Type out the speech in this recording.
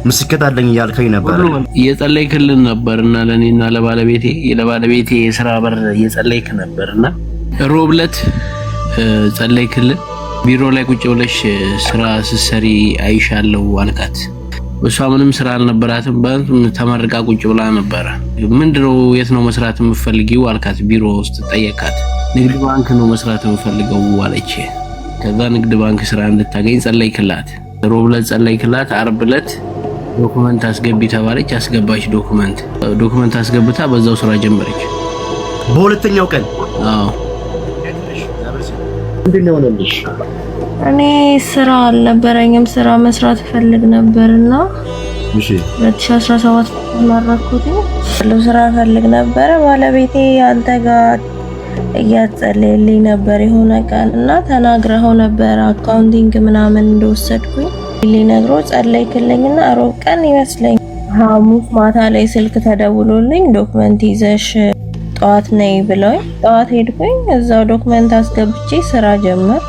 ምስክት አለኝ እያልከኝ ነበር። እየጸለይክልን ነበርና ለኔና ለባለቤቴ የሥራ በር እየጸለይክ ነበርና ሮብለት ጸለይክልን። ቢሮ ላይ ቁጭ ብለሽ ስራ ስትሰሪ አይሻለው አልካት። እሷ ምንም ስራ አልነበራትም። ተመርቃ ቁጭ ብላ ነበር። ምንድነው የት ነው መስራት የምትፈልጊው አልካት። ቢሮ ውስጥ ጠየቃት። ንግድ ባንክ ነው መስራት የምፈልገው አለች። ከዛ ንግድ ባንክ ስራ እንድታገኝ ጸለይክላት። ሮብለት ጸለይክላት። አርብለት ዶክመንት አስገቢ ተባለች። አስገባች። ዶክመንት አስገብታ በዛው ስራ ጀመረች። በሁለተኛው ቀን አዎ ምንድነው ነልሽ? እኔ ስራ አልነበረኝም። ስራ መስራት ፈልግ ነበርና እሺ 2017 ማራኩት ስራ ፈልግ ነበር። ባለቤቴ አንተ ጋር እያጸለየልኝ ነበር የሆነ ቀንና ተናግረው ነበር አካውንቲንግ ምናምን እንደወሰድኩኝ ሊነግሮ ጸለይክልኝና ሮብ ቀን ይመስለኝ ሐሙስ ማታ ላይ ስልክ ተደውሎልኝ ዶክመንት ይዘሽ ጠዋት ነይ ብለው ጠዋት ሄድኩኝ። እዛው ዶክመንት አስገብቼ ስራ ጀመርኩ።